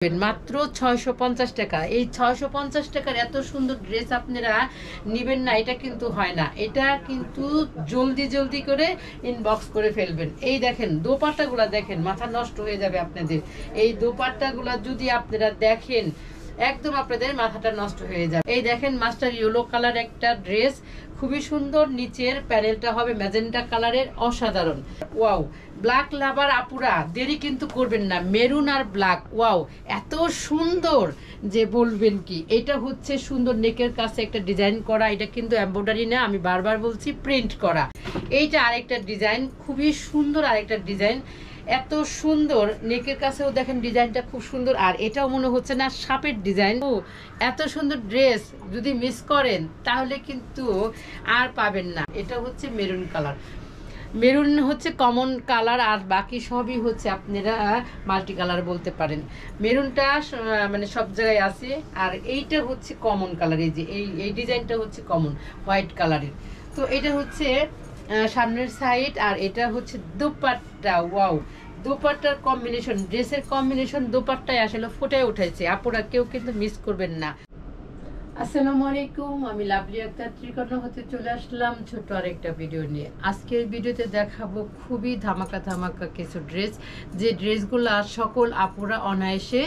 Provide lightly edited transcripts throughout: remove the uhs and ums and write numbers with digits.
মাত্র 650 টাকা। এই 650 টাকার এত সুন্দর ড্রেস আপনারা নেবেন না, এটা কিন্তু হয় না। এটা কিন্তু জলদি জলদি করে ইনবক্স করে ফেলবেন। এই দেখেন দোপাট্টাগুলো দেখেন, মাথা নষ্ট হয়ে যাবে আপনাদের। এই দোপাট্টাগুলো যদি আপনারা দেখেন একদম আপনাদের মাথাটা নষ্ট হয়ে যাবে। এই দেখেন মাস্টার ইয়েলো কালার একটা ড্রেস, খুবই সুন্দর। নিচের প্যানেলটা হবে ম্যাজেন্টা কালারের, অসাধারণ। ওয়াও, ব্ল্যাক লাভার আপুরা দেরি কিন্তু করবেন না, মেরুন আর ব্ল্যাক, ওয়াও এত সুন্দর যে বলবেন কি। এটা হচ্ছে সুন্দর নেকের কাছে একটা ডিজাইন করা, এটা কিন্তু এমব্রয়ডারি না, আমি বারবার বলছি প্রিন্ট করা। এইটা আরেকটা ডিজাইন, খুবই সুন্দর আরেকটা ডিজাইন, এত সুন্দর। নেকের কাছেও দেখেন ডিজাইনটা খুব সুন্দর। আর এটাও মনে হচ্ছে না সাপের ডিজাইন। ও এত সুন্দর ড্রেস যদি মিস করেন তাহলে কিন্তু আর পাবেন না। এটা হচ্ছে মেরুন কালার, মেরুন হচ্ছে কমন কালার, আর বাকি সবই হচ্ছে আপনারা মাল্টি কালার বলতে পারেন। মেরুনটা মানে সব জায়গায় আছে, আর এইটা হচ্ছে কমন কালার। এই যে এই ডিজাইনটা হচ্ছে কমন হোয়াইট কালারের। তো এটা হচ্ছে সামনের সাইড, আর এটা হচ্ছে দোপাট্টা। ওয়াও, দোপাট্টার কম্বিনেশন, ড্রেসের কম্বিনেশন দোপাট্টায় আসলে ফুটে উঠেছে। আপুরা কেউ কিন্তু মিস করবেন না। আসসালামু আলাইকুম, আমি লাভলি আক্তার ত্রিকর্ণ হতে চলে আসলাম ছোট আরেকটা ভিডিও নিয়ে। আজকের ভিডিওতে দেখাবো খুবই ধামাকা ধামাকা কিছু ড্রেস, যে ড্রেসগুলো সকল আপুরা অনায়াসে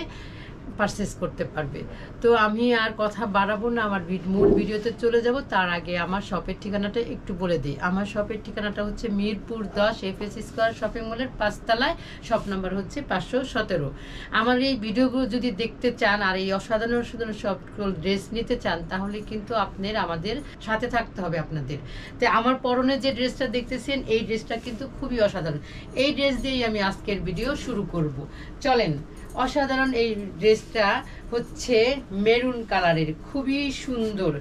পারচেস করতে পারবে। তো আমি আর কথা বাড়াবো না, আমার মূল ভিডিওতে চলে যাব। তার আগে আমার শপের ঠিকানাটা একটু বলে দিই। আমার শপের ঠিকানাটা হচ্ছে মিরপুর 10 FS স্কয়ার শপিং মলের 5 তলায়, শপ নাম্বার হচ্ছে 517। আমার এই ভিডিওগুলো যদি দেখতে চান আর এই অসাধারণ অসাধারণ সকল ড্রেস নিতে চান, তাহলে কিন্তু আপনার আমাদের সাথে থাকতে হবে আপনাদের। তো আমার পরনে যে ড্রেসটা দেখতেছেন, এই ড্রেসটা কিন্তু খুবই অসাধারণ। এই ড্রেস দিয়েই আমি আজকের ভিডিও শুরু করব। চলেন। অসাধারণ এই ড্রেসটা হচ্ছে মেরুন কালারের, খুবই সুন্দর।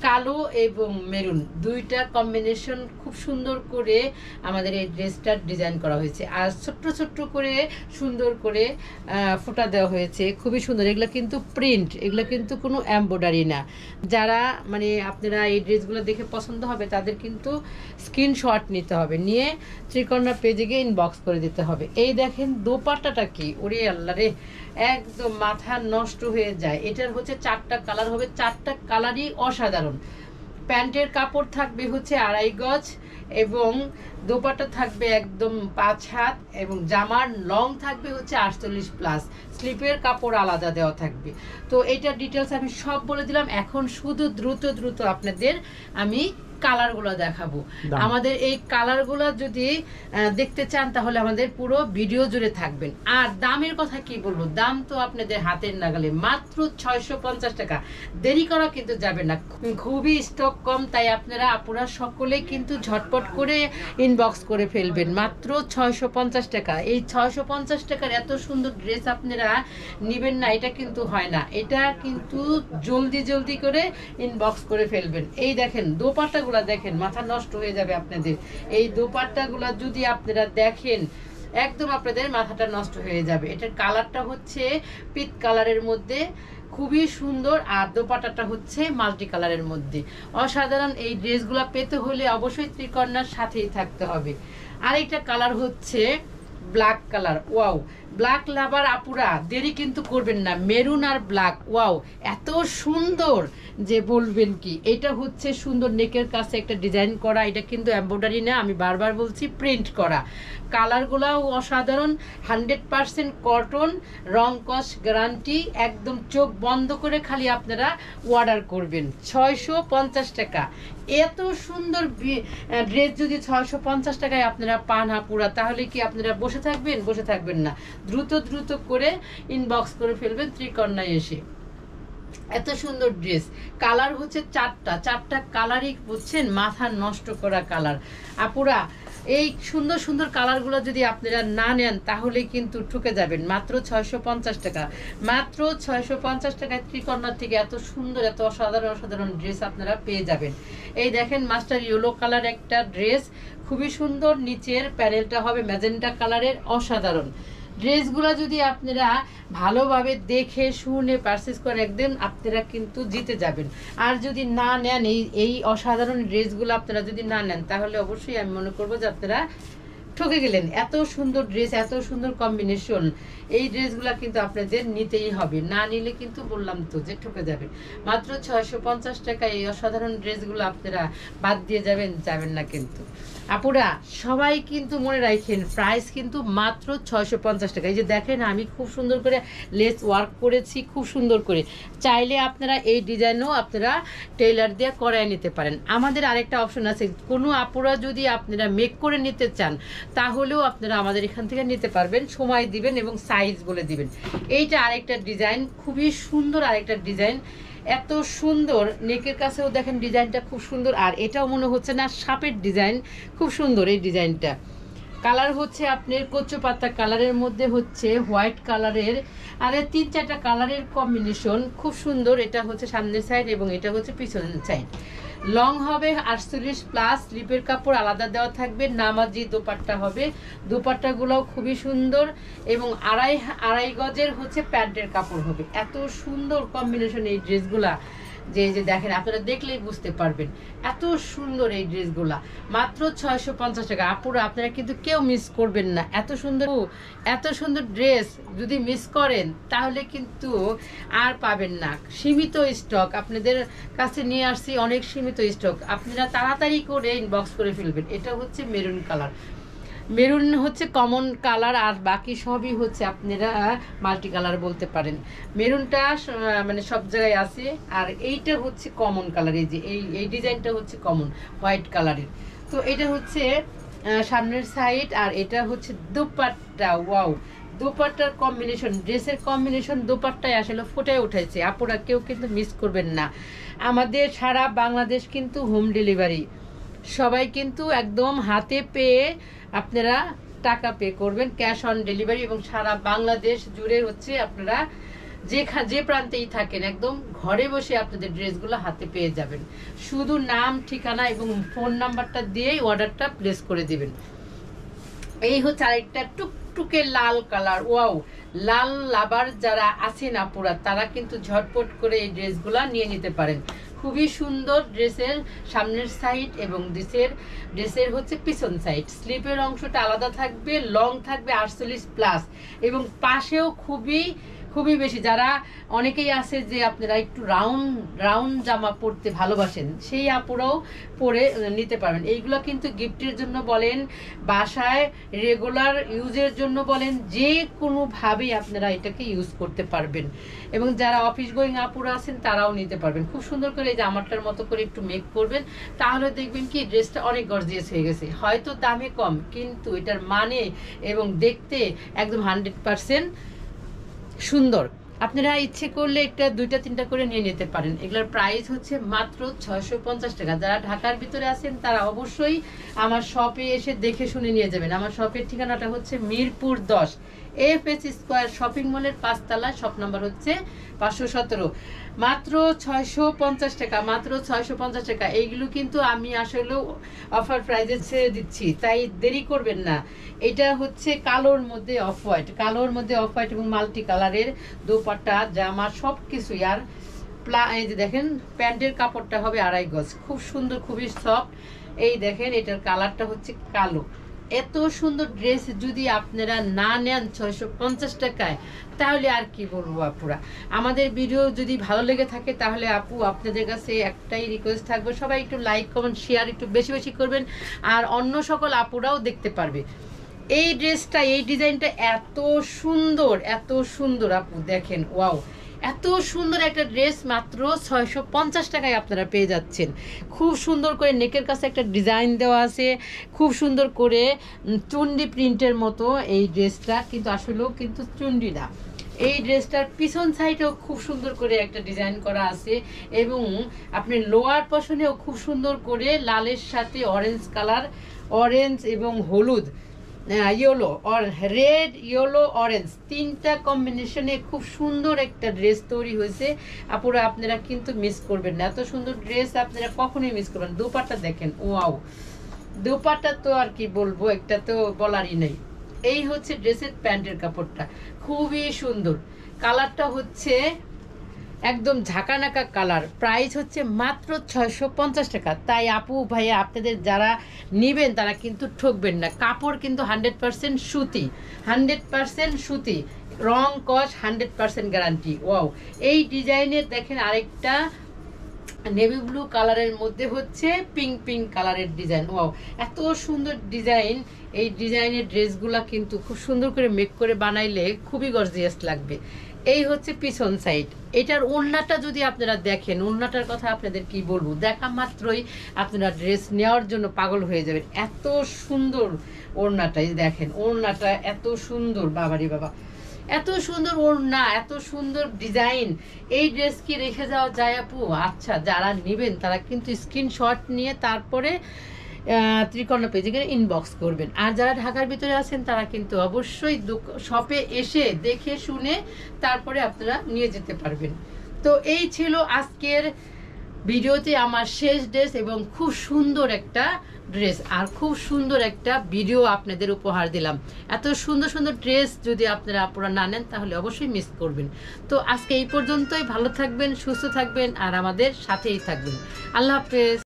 কালো এবং মেরুন দুইটা কম্বিনেশন খুব সুন্দর করে আমাদের এই ড্রেসটার ডিজাইন করা হয়েছে। আর ছোট্ট ছোট্ট করে সুন্দর করে ফোঁটা দেওয়া হয়েছে, খুবই সুন্দর। এগুলো কিন্তু প্রিন্ট, এগুলো কিন্তু কোনো এমব্রয়ডারি না। যারা মানে আপনারা এই ড্রেসগুলো দেখে পছন্দ হবে, তাদের কিন্তু স্ক্রিনশট নিতে হবে, নিয়ে ত্রিকর্ণা পেজে গিয়ে ইনবক্স করে দিতে হবে। এই দেখেন দোপাট্টাটা কি, ওরে আল্লাহ রে, একদম মাথা নষ্ট হয়ে যায়। এটার হচ্ছে 4টা কালার হবে, 4টা কালারই অসাধারণ। প্যান্টের কাপড় থাকবে হচ্ছে 2.5 গজ, এবং দোপাট্টা থাকবে একদম 5 হাত, এবং জামার লং থাকবে হচ্ছে 48+। স্লিপের কাপড় আলাদা দেওয়া থাকবে। তো এইটার ডিটেলস আমি সব বলে দিলাম। এখন শুধু দ্রুত দ্রুত আপনাদের আমি কালারগুলো দেখাবো। আমাদের এই কালারগুলো যদি দেখতে চান, তাহলে আমাদের পুরো ভিডিও জুড়ে থাকবেন। আর দামের কথা কি বলবো, দাম তো আপনাদের হাতের নাগালে, মাত্র 650 টাকা। দেরি করা কিন্তু যাবে না, খুবই স্টক কম, তাই আপনারা আপুরা সকলে কিন্তু ঝটপট করে ইনবক্স করে ফেলবেন। মাত্র 650 টাকা। এই 650 টাকার এত সুন্দর ড্রেস আপনারা নেবেন না, এটা কিন্তু হয় না। এটা কিন্তু জলদি জলদি করে ইনবক্স করে ফেলবেন। এই দেখেন দোপাট্টা দেখেন, মাথা নষ্ট হয়ে যাবে আপনাদের। এই দোপাট্টাগুলা যদি আপনারা দেখেন একদম আপনাদের মাথাটা নষ্ট হয়ে যাবে। এটার কালারটা হচ্ছে পিট কালারের মধ্যে, খুবই সুন্দর। আর দোপাট্টাটা হচ্ছে মাল্টি কালারের মধ্যে, অসাধারণ। এই ড্রেসগুলো পেতে হলে অবশ্যই ত্রিকর্ণার সাথেই থাকতে হবে। আরেকটা কালার হচ্ছে ব্ল্যাক কালার। ওয়াও, ব্ল্যাক লাভার আপুরা দেরি কিন্তু করবেন না, মেরুন আর ব্ল্যাক, ওয়াও এত সুন্দর যে বলবেন কি। এটা হচ্ছে সুন্দর নেকের কাছে একটা ডিজাইন করা, এটা কিন্তু এমব্রয়ডারি না, আমি বারবার বলছি প্রিন্ট করা। কালারগুলাও অসাধারণ, 100% কটন, রং কস গ্যারান্টি। একদম চোখ বন্ধ করে খালি আপনারা অর্ডার করবেন। 650 টাকা। এত সুন্দর ড্রেস যদি 650 টাকায় আপনারা পান আপুরা, তাহলে কি আপনারা বসে থাকবেন? বসে থাকবেন না, দ্রুত দ্রুত করে ইনবক্স করে ফেলবেন ত্রিকর্ণায় এসে। এত সুন্দর ড্রেস, কালার হচ্ছে 4টা কালারই বুঝছেন, মাথা নষ্ট করা কালার। আপুরা এই সুন্দর সুন্দর কালারগুলো যদি আপনারা না নেন, তাহলে কিন্তু ঠকে যাবেন। মাত্র 650 টাকা। মাত্র 650 টাকায় ত্রিকর্ণার থেকে এত সুন্দর, এত অসাধারণ অসাধারণ ড্রেস আপনারা পেয়ে যাবেন। এই দেখেন মাস্টার ইয়েলো কালার একটা ড্রেস, খুবই সুন্দর। নিচের প্যানেলটা হবে ম্যাজেন্টা কালারের, অসাধারণ। ড্রেসগুলো যদি আপনারা ভালোভাবে দেখে শুনে পারচেস করেন, একদিন আপনারা কিন্তু জিতে যাবেন। আর যদি না নেন এই অসাধারণ ড্রেসগুলো আপনারা যদি না নেন, তাহলে অবশ্যই আমি মনে করবো যে আপনারা ঠকে গেলেন। এত সুন্দর ড্রেস, এত সুন্দর কম্বিনেশন, এই ড্রেসগুলো কিন্তু আপনাদের নিতেই হবে, না নিলে কিন্তু বললাম তো যে ঠকে যাবে। মাত্র 650 টাকা এই অসাধারণ ড্রেসগুলো আপনারা বাদ দিয়ে যাবেন না কিন্তু। আপুরা সবাই কিন্তু মনে রাখেন, প্রাইস কিন্তু মাত্র 650 টাকা। এই যে দেখেন আমি খুব সুন্দর করে লেস ওয়ার্ক করেছি, খুব সুন্দর করে। চাইলে আপনারা এই ডিজাইনও আপনারা টেইলার দিয়ে করায় নিতে পারেন। আমাদের আরেকটা অপশন আছে, কোনো আপুরা যদি আপনারা মেক করে নিতে চান তাহলেও আপনারা আমাদের এখান থেকে নিতে পারবেন, সময় দিবেন এবং সাইজ বলে দিবেন। এইটা আরেকটা ডিজাইন, খুবই সুন্দর আরেকটা ডিজাইন, এত সুন্দর। নেকের কাছেও দেখেন ডিজাইনটা খুব সুন্দর, আর এটাও মনে হচ্ছে না সাপের ডিজাইন, খুব সুন্দর এই ডিজাইনটা। কালার হচ্ছে আপনার কচু পাতা কালারের মধ্যে হচ্ছে হোয়াইট কালারের, আর 3-4টা কালারের কম্বিনেশন, খুব সুন্দর। এটা হচ্ছে সামনের সাইড এবং এটা হচ্ছে পিছনের সাইড। লং হবে 48+, স্লিপের কাপড় আলাদা দেওয়া থাকবে, নামাজি দোপাট্টা হবে। দোপাট্টাগুলোও খুবই সুন্দর এবং আড়াই গজের হচ্ছে প্যান্টের কাপড় হবে। এত সুন্দর কম্বিনেশন এই ড্রেসগুলা, যে দেখেন আপনারা দেখলেই বুঝতে পারবেন, এত সুন্দর এই ড্রেসগুলা। মাত্র 650 টাকা। আপুরা আপনারা কিন্তু কেউ মিস করবেন না, এত সুন্দর ড্রেস যদি মিস করেন তাহলে কিন্তু আর পাবেন না। সীমিত স্টক আপনাদের কাছে নিয়ে আসছি, অনেক সীমিত স্টক, আপনারা তাড়াতাড়ি করে ইনবক্স করে ফেলবেন। এটা হচ্ছে মেরুন কালার, মেরুন হচ্ছে কমন কালার, আর বাকি সবই হচ্ছে আপনারা মাল্টি কালার বলতে পারেন। মেরুনটা মানে সব জায়গায় আছে, আর এইটা হচ্ছে কমন কালার। এই যে এই ডিজাইনটা হচ্ছে কমন হোয়াইট কালারের। তো এটা হচ্ছে সামনের সাইড, আর এটা হচ্ছে দোপাট্টা। ওয়াও, দোপাট্টার কম্বিনেশন, ড্রেসের কম্বিনেশন দোপাট্টায় আসলে ফুটে উঠেছে। আপুরা কেউ কিন্তু মিস করবেন না। আমাদের সারা বাংলাদেশ কিন্তু হোম ডেলিভারি, সবাই কিন্তু একদম হাতে পেয়ে আপনারা টাকা পে করবেন, ক্যাশ অন ডেলিভারি, এবং সারা বাংলাদেশ জুড়ে হচ্ছে আপনারা যে প্রান্তেই থাকেন একদম ঘরে বসে আপনাদের ড্রেসগুলো হাতে পেয়ে যাবেন। শুধু নাম, ঠিকানা এবং ফোন নাম্বারটা দিয়েই অর্ডারটা প্লেস করে দিবেন। এই হচ্ছে আরেকটা টুকটুকে লাল কালার। ওয়াও, লাল লাভার যারা আছেন আপুরা তারা কিন্তু ঝটপট করে এই ড্রেসগুলা নিয়ে নিতে পারেন। খুবই সুন্দর ড্রেসের সামনের সাইড এবং ড্রেসের হচ্ছে পিছন সাইড। স্লিপের অংশটা আলাদা থাকবে, লং থাকবে 48+, এবং পাশেও খুবই বেশি। যারা অনেকেই আছে যে আপনারা একটু রাউন্ড জামা পরতে ভালোবাসেন, সেই আপুরাও পরে নিতে পারবেন। এইগুলো কিন্তু গিফটের জন্য বলেন, বাসায় রেগুলার ইউজের জন্য বলেন, যে কোনোভাবেই আপনারা এটাকে ইউজ করতে পারবেন। এবং যারা অফিস গোয়িং আপুরা আছেন তারাও নিতে পারবেন। খুব সুন্দর করে এই জামাটার মতো করে একটু মেক করবেন, তাহলে দেখবেন কি ড্রেসটা অনেক গর্জিয়াস হয়ে গেছে। হয়তো দামে কম, কিন্তু এটার মানে এবং দেখতে একদম 100% সুন্দর। আপনারা ইচ্ছে করলে একটা 2-3টা করে নিয়ে নিতে পারেন। এগুলোর প্রাইস হচ্ছে মাত্র 650 টাকা। যারা ঢাকার ভিতরে আছেন তারা অবশ্যই আমার শপে এসে দেখে শুনে নিয়ে যাবেন। আমার শপের ঠিকানাটা হচ্ছে মিরপুর 10 FS স্কয়ার শপিং মলের 5 তলায়, শপ নাম্বার হচ্ছে 517। মাত্র 650 টাকা, মাত্র 650 টাকা। এইগুলো কিন্তু আমি আসলে অফার প্রাইজে ছেড়ে দিচ্ছি, তাই দেরি করবেন না। এটা হচ্ছে কালোর মধ্যে অফ হোয়াইট এবং মাল্টি কালারের দোপাট্টা, জামা সব কিছুই। আর এই যে দেখেন প্যান্টের কাপড়টা হবে 2.5 গজ, খুব সুন্দর, খুবই সফট। এই দেখেন এটার কালারটা হচ্ছে কালো। এত সুন্দর ড্রেস যদি আপনারা না নেন 650 টাকায়, তাহলে আর কি বলবো আপুরা। আমাদের ভিডিও যদি ভালো লেগে থাকে তাহলে আপু আপনাদের কাছে একটাই রিকোয়েস্ট থাকবে, সবাই একটু লাইক, কমেন্ট, শেয়ার একটু বেশি বেশি করবেন, আর অন্য সকল আপুরাও দেখতে পারবে। এই ড্রেসটা, এই ডিজাইনটা এত সুন্দর আপু দেখেন। ওয়াও, এত সুন্দর একটা ড্রেস মাত্র 650 টাকায় আপনারা পেয়ে যাচ্ছেন। খুব সুন্দর করে নেকের কাছে একটা ডিজাইন দেওয়া আছে, খুব সুন্দর করে চুন্ডি প্রিন্টের মতো এই ড্রেসটা, কিন্তু আসলেও কিন্তু চুন্ডি না। এই ড্রেসটার পিছন সাইডেও খুব সুন্দর করে একটা ডিজাইন করা আছে, এবং আপনি লোয়ার পশনেও খুব সুন্দর করে লালের সাথে অরেঞ্জ কালার, অরেঞ্জ এবং হলুদ, ইয়েলো, রেড, ইয়েলো, অরেঞ্জ, 3টা কম্বিনেশনে খুব সুন্দর একটা ড্রেস তৈরি হয়েছে। আপুরা আপনারা কিন্তু মিস করবেন না, এত সুন্দর ড্রেস আপনারা কখনোই মিস করবেন। দোপাট্টা দেখেন, ওয়াও, দোপাট্টা তো আর কি বলবো, একটা তো বলারই নেই। এই হচ্ছে ড্রেসের প্যান্টের কাপড়টা, খুবই সুন্দর। কালারটা হচ্ছে একদম ঝাঁকানাকা কালার, প্রাইস হচ্ছে মাত্র 650 টাকা। তাই আপু ভাইয়া আপনাদের যারা নেবেন তারা কিন্তু ঠকবেন না। কাপড় কিন্তু 100% সুতি, 100% সুতি, রং কস 100% গ্যারান্টি। ওয়াও, এই ডিজাইনের দেখেন আরেকটা নেভি ব্লু কালারের মধ্যে হচ্ছে পিঙ্ক পিঙ্ক কালারের ডিজাইন। ওয়াও, এত সুন্দর ডিজাইন। এই ডিজাইনের ড্রেসগুলা কিন্তু খুব সুন্দর করে মেক করে বানাইলে খুবই গর্জিয়াস লাগবে। এই হচ্ছে পিছন সাইড। এটার ওড়নাটা যদি আপনারা দেখেন, ওড়নাটার কথা আপনাদের কি বলবো, দেখা মাত্রই আপনারা ড্রেস নেওয়ার জন্য পাগল হয়ে যাবেন। এত সুন্দর ওড়নাটাই দেখেন, ওড়নাটা এত সুন্দর, বাবারি বাবা, এত সুন্দর ওড়না, এত সুন্দর ডিজাইন। এই ড্রেস কি রেখে যাওয়া যায় আপু? আচ্ছা, যারা নেবেন তারা কিন্তু স্ক্রিনশট নিয়ে তারপরে ত্রিকর্ণ পেজে ইনবক্স করবেন। আর যারা ঢাকার ভিতরে আছেন তারা কিন্তু অবশ্যই শপে এসে দেখে শুনে তারপরে আপনারা নিয়ে যেতে পারবেন। তো এই ছিল আজকের ভিডিওতে আমার শেষ ড্রেস, এবং খুব সুন্দর একটা ড্রেস আর খুব সুন্দর একটা ভিডিও আপনাদের উপহার দিলাম। এত সুন্দর সুন্দর ড্রেস যদি আপনারা না নেন তাহলে অবশ্যই মিস করবেন। তো আজকে এই পর্যন্তই। ভালো থাকবেন, সুস্থ থাকবেন আর আমাদের সাথেই থাকবেন। আল্লাহ হাফেজ।